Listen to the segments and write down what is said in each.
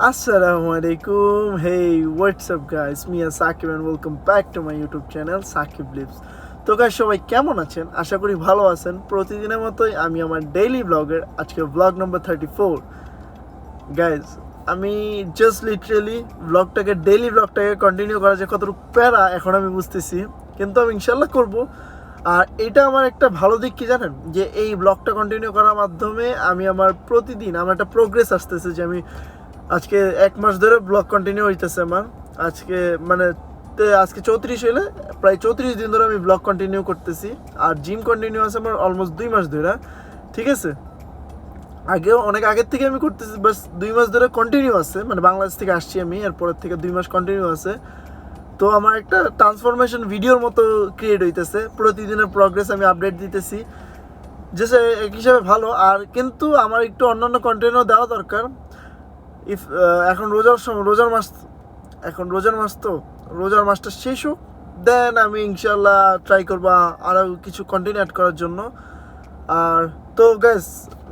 Assalamualaikum. Hey, what's up guys? Me and Sakib and welcome back to my YouTube channel Sakib Lives. তো guys সবাই কেমন আছেন? আশা করি ভালো আছেন। প্রতিদিনের মতোই আমি আমার ডেইলি ব্লগের আজকে ব্লগ নম্বর 34। গাইস আমি জাস্ট লিটারালি ডেইলি ব্লগটাকে কন্টিনিউ করা যে কতটুকু প্যারা এখন আমি বুঝতেছি, কিন্তু আমি ইনশাল্লাহ করব। আর এটা আমার একটা ভালো দিক কি জানেন, যে এই ব্লগটা কন্টিনিউ করার মাধ্যমে আমি আমার প্রতিদিন আমার একটা প্রোগ্রেস আসতেছে, যে আমি আজকে 1 মাস ধরে ব্লগ কন্টিনিউ হইতেছে আমার। আজকে 34 হইলে প্রায় 34 দিন ধরে আমি ব্লগ কন্টিনিউ করতেছি। আর জিম কন্টিনিউ আছে আমার অলমোস্ট 2 মাস ধরে, ঠিক আছে। অনেক আগের থেকে আমি করতেছি, বাস 2 মাস ধরে কন্টিনিউ আছে, মানে বাংলাদেশ থেকে আসছি আমি, এরপরের থেকে 2 মাস কন্টিনিউ আছে। তো আমার একটা ট্রান্সফরমেশন ভিডিওর মতো ক্রিয়েট হইতেছে, প্রতিদিনের প্রোগ্রেস আমি আপডেট দিতেছি, যে এক হিসাবে ভালো। আর কিন্তু আমার একটু অন্যান্য কন্টেন্টও দেওয়া দরকার। এখন রোজার মাসটা শেষ হোক, দেন আমি ইনশাল্লাহ ট্রাই করবো আরও কিছু কন্টেন্ট অ্যাড করার জন্য। আর তো গাইস,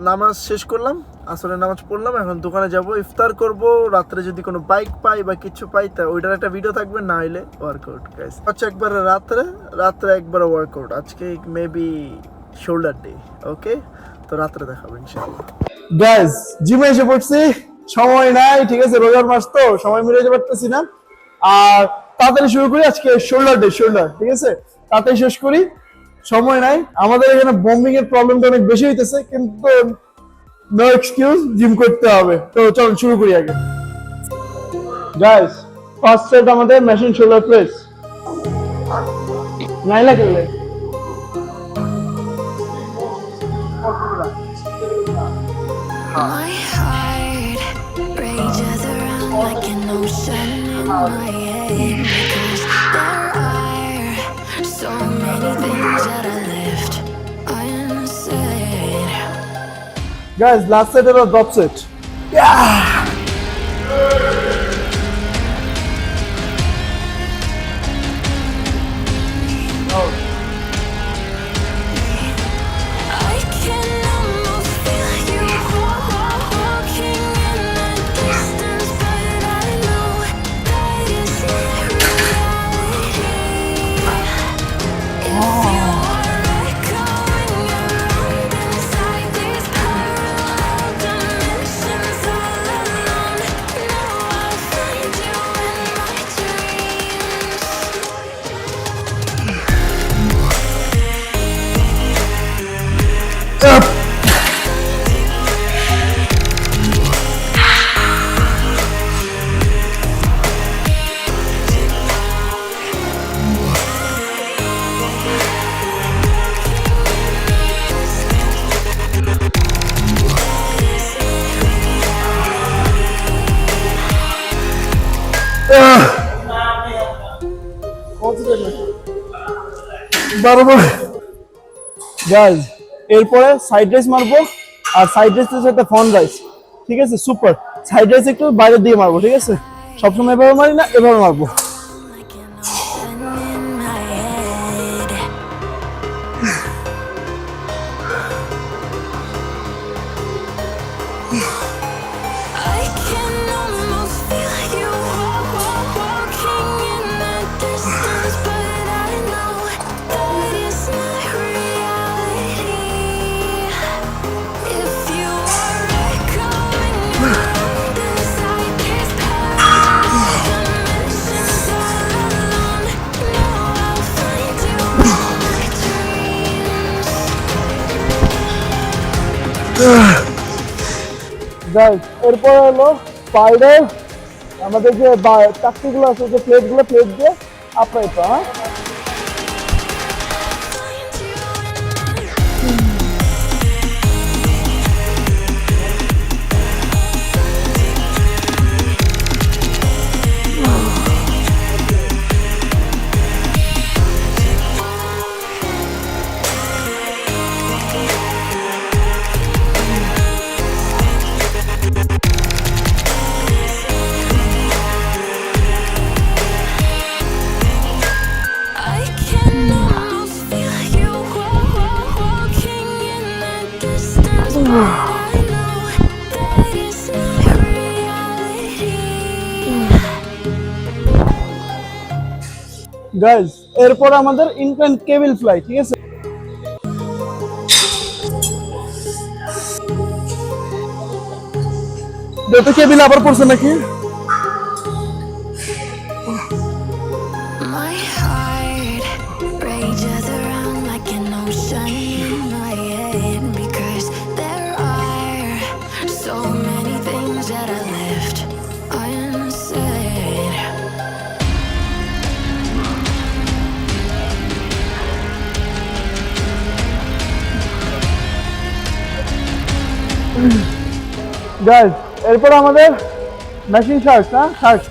নামাজ শেষ করলাম, আসলে নামাজ পড়লাম, এখন দোকানে যাব, ইফতার করব। রাত্রে যদি কোনো বাইক পাই বা কিছু পাই তা ওইটার একটা ভিডিও থাকবে, না হলে ওয়ার্কআউট গাইস হচ্ছে একবারে রাত্রে একবারে ওয়ার্কআউট। আজকে মেবি শোল্ডার ডে, ওকে। তো রাত্রে দেখাবো ইনশাআল্লাহ। গাইস জিমে এসে পড়ছি, সময় নাই, ঠিক আছে, রোজার মাস তো সময় মিলে যেতে পারতেছি না। আর তাড়াতাড়ি শুরু করি, আজকে শোল্ডার, ঠিক আছে, তাড়াতাড়ি শেষ করি, সময় নাই। আমাদের এখানে বম্বিং এর প্রবলেমটা অনেক বেশি হইতেছে, কিন্তু নো এক্সকিউজ, জিম করতে হবে। তো চলুন শুরু করি আগে। গাইস ফার্স্ট সেট আমাদের মেশিন শোল্ডার প্রেস, নাইলা করলে My heart rages around like an ocean in my head, because there are so many things that I left unsaid. Guys, last set is a drop set. Yeah! I can almost feel you walking in the distance, but I know that it's not reality. If you are echoing around inside these parallel dimensions all alone, know I'll find you in my dreams. Up! Guys এরপরে side rice মারবো, আর side রাইসের সাথে front rice, ঠিক আছে, super. Side rice একটু বাইরের দিকে মারবো, ঠিক আছে, সবসময় এভাবে মারি না, এভাবে মারবো। Like an ocean in my head. I can almost feel you walking in the distance, but I know that it's not reality. If you are echoing around inside these parallel dimensions all alone, know I'll find you in my dreams. Guys এরপর হলো পাইডে, আমাদের যে চাকরিগুলো আছে, যে plate দিয়ে আপনার এটা, হ্যাঁ, গাইস এরপর আমাদের ইনক্লাইন কেবল ফ্লাই, ঠিক আছে? দেখো কেবল আবার পড়ছে নাকি? My heart rages around like an ocean in my head because there are so many things that I left unsaid. Guys এরপর আমাদের মেশিন শার্ক, না শার্ক।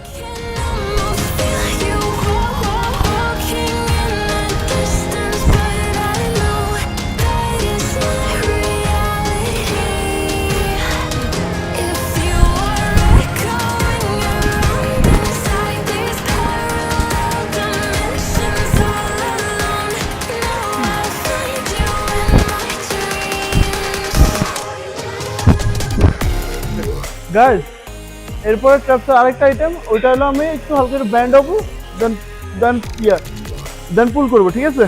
গাইস এরপরে ট্র্যাপসের আরেকটা আইটেম, ওইটা হলো আমি একটু হালকা করে ব্যান্ড হবো, দেন পুল করবো, ঠিক আছে?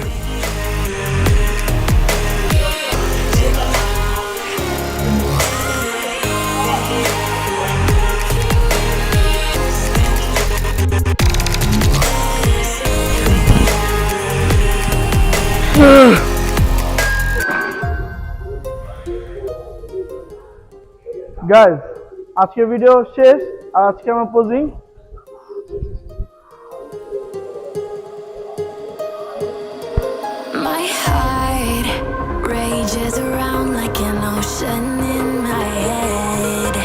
গাইস আজকের ভিডিও শেষ, আর আজকে আমার posing My heart rages around like an ocean in my head.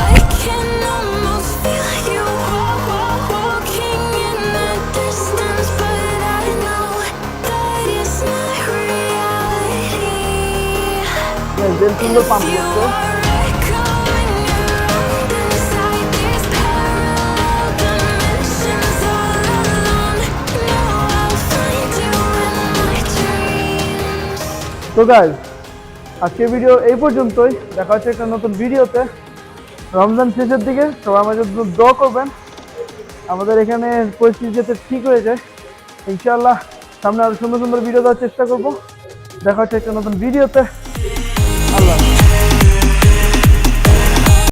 I can almost feel you walking in the distance, but I know that it's not reality. দেন সুন্দর পাম্প You করছে। are echoing around inside these parallel dimensions all alone. Know I'll find you in my dreams. তো guys আজকের video এই পর্যন্তই, দেখা হচ্ছে একটা নতুন ভিডিওতে। রমজান শেষের দিকে সবাই আমাদের জন্য দোয়া করবেন, আমাদের এখানে পরিস্থিতি যাতে ঠিক হয়ে যায়। ইনশাআল্লাহ সামনে আরো সুন্দর সুন্দর ভিডিও দেওয়ার চেষ্টা করব। দেখা হচ্ছে একটা নতুন ভিডিওতে। আল্লাহ।